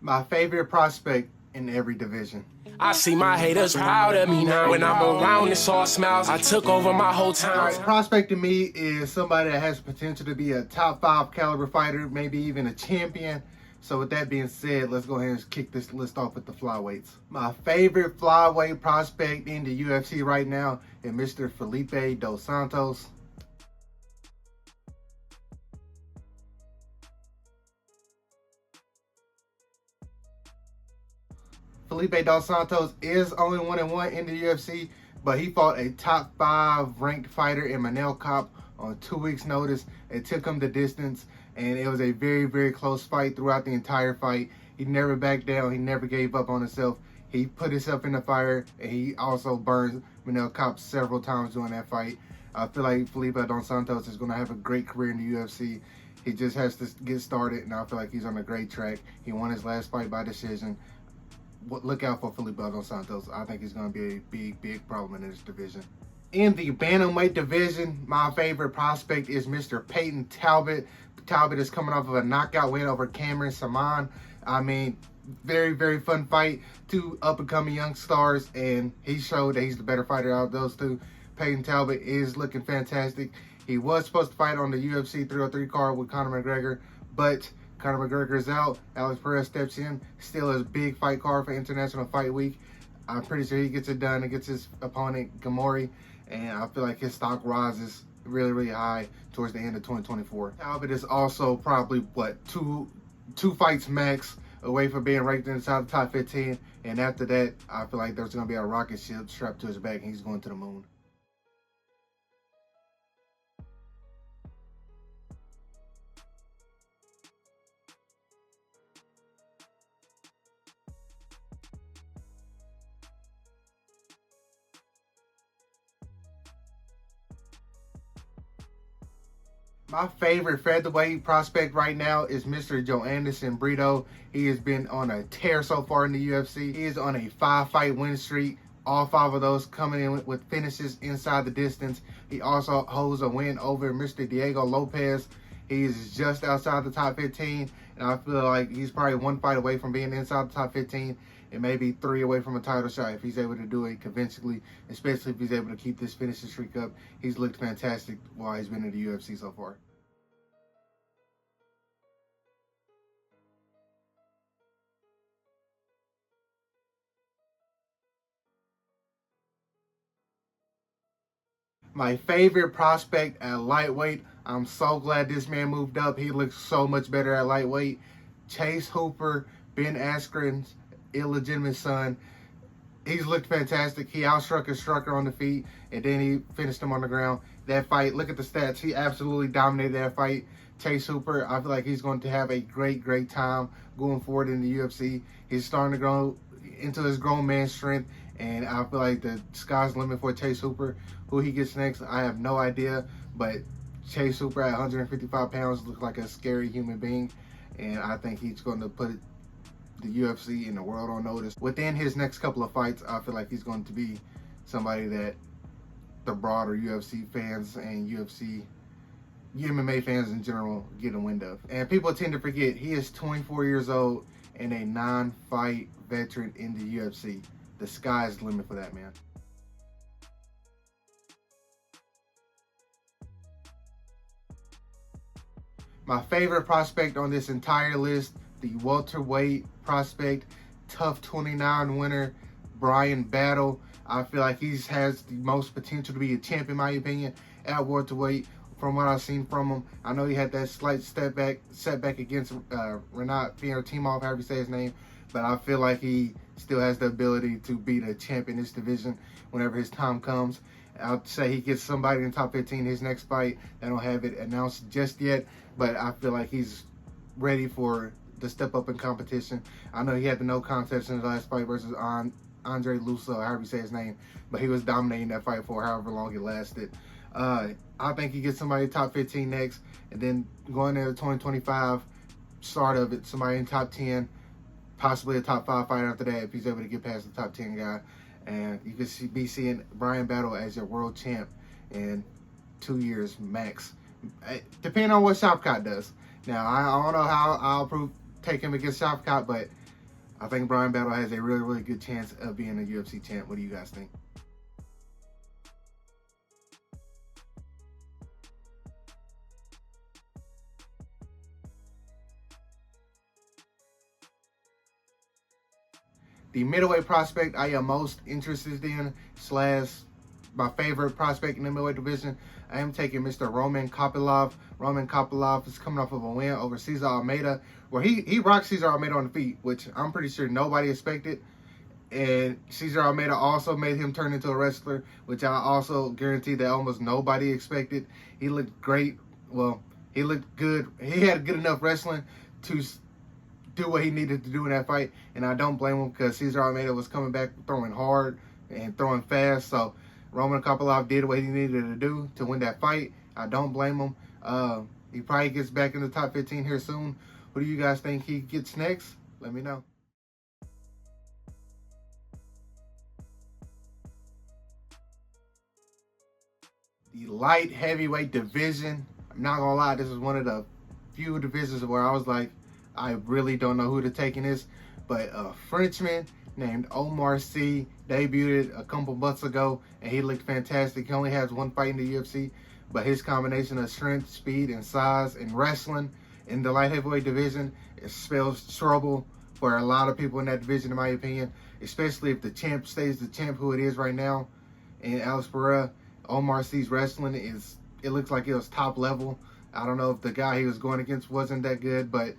My favorite prospect in every division. I see my haters proud of me now. When I'm around, it's all smiles. I took over my whole town. Right, prospect to me is somebody that has potential to be a top 5 caliber fighter, maybe even a champion. So with that being said, let's go ahead and kick this list off with the flyweights. My favorite flyweight prospect in the UFC right now is Mr. Felipe dos Santos. Felipe dos Santos is only 1-1 in the UFC, but he fought a top 5 ranked fighter in Manel Kape on 2 weeks' notice. It took him the distance, and it was a very, very close fight throughout the entire fight. He never backed down. He never gave up on himself. He put himself in the fire, and he also burned Manel Kape several times during that fight. I feel like Felipe dos Santos is going to have a great career in the UFC. He just has to get started, and I feel like he's on a great track. He won his last fight by decision. Look out for Felipe dos Santos. I think he's going to be a big, big problem in this division. In the Bantamweight division, my favorite prospect is Mr. Peyton Talbot. Talbot is coming off of a knockout win over Cameron Saman. I mean, very, very fun fight. 2 up-and-coming young stars, and he showed that he's the better fighter out of those 2. Peyton Talbot is looking fantastic. He was supposed to fight on the UFC 303 card with Conor McGregor, but Conor McGregor is out. Alex Perez steps in. Still a big fight card for International Fight Week. I'm pretty sure he gets it done against his opponent, Gamori, and I feel like his stock rises really, really high towards the end of 2024. Talbot is also probably, two fights max away from being ranked inside the top 15, and after that, I feel like there's going to be a rocket ship strapped to his back, and he's going to the moon. My favorite featherweight prospect right now is Mr. Joanderson Brito. He has been on a tear so far in the UFC. He is on a 5-fight win streak. All 5 of those coming in with finishes inside the distance. He also holds a win over Mr. Diego Lopez. He is just outside the top 15, and I feel like he's probably 1 fight away from being inside the top 15 and maybe 3 away from a title shot if he's able to do it convincingly, especially if he's able to keep this finishing streak up. He's looked fantastic while he's been in the UFC so far. My favorite prospect at lightweight, I'm so glad this man moved up. He looks so much better at lightweight. Chase Hooper, Ben Askren's illegitimate son. He's looked fantastic. He outstruck his striker on the feet, and then he finished him on the ground. That fight, look at the stats. He absolutely dominated that fight. Chase Hooper, I feel like he's going to have a great, great time going forward in the UFC. He's starting to grow into his grown man strength, and I feel like the sky's the limit for Chase Hooper. Who he gets next, I have no idea, but Chase Hooper at 155 pounds looks like a scary human being, and I think he's going to put the UFC and the world on notice. Within his next couple of fights, I feel like he's going to be somebody that the broader UFC fans and MMA fans in general get a wind of. And people tend to forget he is 24 years old and a 9-fight veteran in the UFC. The sky's the limit for that man. My favorite prospect on this entire list, the welterweight prospect, tough 29 winner, Bryan Battle. I feel like he has the most potential to be a champ, in my opinion, at welterweight. From what I've seen from him, I know he had that slight setback against Renat Fiorentimov, however you say his name, but I feel like he still has the ability to be the champ in this division whenever his time comes. I'll say he gets somebody in the top 15 his next fight. I don't have it announced just yet, but I feel like he's ready for the step up in competition. I know he had the no contest in his last fight versus Andre Lusso, however you say his name, but he was dominating that fight for however long it lasted. I think he gets somebody top 15 next, and then going into 2025, start of it, somebody in top 10, possibly a top 5 fighter after that if he's able to get past the top 10 guy. And you could be seeing Bryan Battle as your world champ in 2 years max, depending on what Shavkat does. Now, I don't know how I'll take him against Shavkat, but I think Bryan Battle has a really, really good chance of being a UFC champ. What do you guys think? The middleweight prospect I am most interested in / my favorite prospect in the middleweight division, I am taking Mr. Roman Kopylov. Roman Kopylov is coming off of a win over Cesar Almeida, where he rocked Cesar Almeida on the feet, which I'm pretty sure nobody expected. And Cesar Almeida also made him turn into a wrestler, which I also guarantee that almost nobody expected. He looked great. Well, he looked good. He had good enough wrestling to do what he needed to do in that fight, and I don't blame him because Cesar Almeida was coming back throwing hard and throwing fast. So Roman Kopylov did what he needed to do to win that fight. I don't blame him. He probably gets back in the top 15 here soon. Who do you guys think he gets next? Let me know. The light heavyweight division, I'm not gonna lie, this is one of the few divisions where I was like, I really don't know who to take in this, but a Frenchman named Omar Sy debuted a couple months ago, and he looked fantastic. He only has one fight in the UFC, but his combination of strength, speed, and size and wrestling in the light heavyweight division, it spells trouble for a lot of people in that division, in my opinion, especially if the champ stays the champ who it is right now. And Alex Pereira, Omar Sy's wrestling it looks like it was top level. I don't know if the guy he was going against wasn't that good, but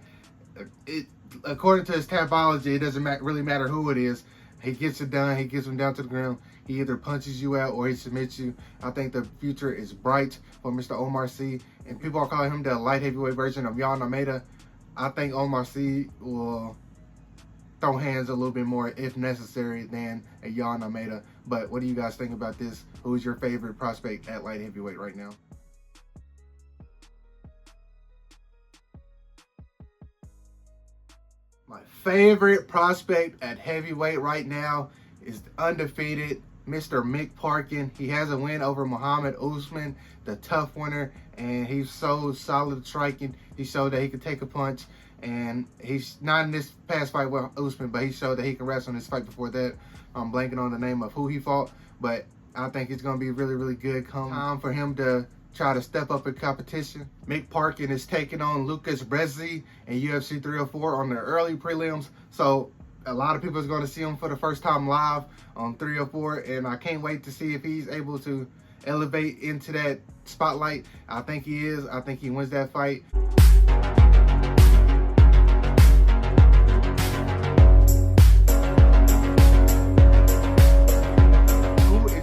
according to his typology, it doesn't really matter who it is. He gets it done. He gets him down to the ground. He either punches you out or he submits you. I think the future is bright for Mr. Omar Sy, and people are calling him the light heavyweight version of Yan Almeida. I think Omar Sy will throw hands a little bit more if necessary than a Yan Almeida. But what do you guys think about this? Who is your favorite prospect at light heavyweight right now? My favorite prospect at heavyweight right now is undefeated Mr. Mick Parkin. He has a win over Muhammad Usman, the tough winner, and he's so solid striking. He showed that he could take a punch, and he's not in this past fight with Usman, but he showed that he can wrestle in this fight before that. I'm blanking on the name of who he fought, but I think it's going to be really, really good. Come time for him to try to step up in competition. Mick Parkin is taking on Lucas Brzezy in UFC 304 on the early prelims. So a lot of people are going to see him for the first time live on 304, and I can't wait to see if he's able to elevate into that spotlight. I think he is. I think he wins that fight.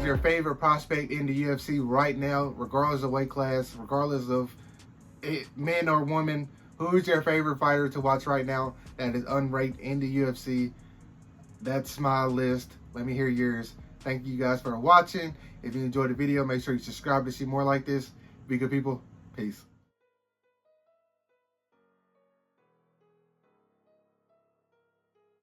Your favorite prospect in the UFC right now, regardless of weight class, regardless of men or women? Who's your favorite fighter to watch right now that is unranked in the UFC? That's my list. Let me hear yours. Thank you guys for watching. If you enjoyed the video, make sure you subscribe to see more like this. Be good people. Peace.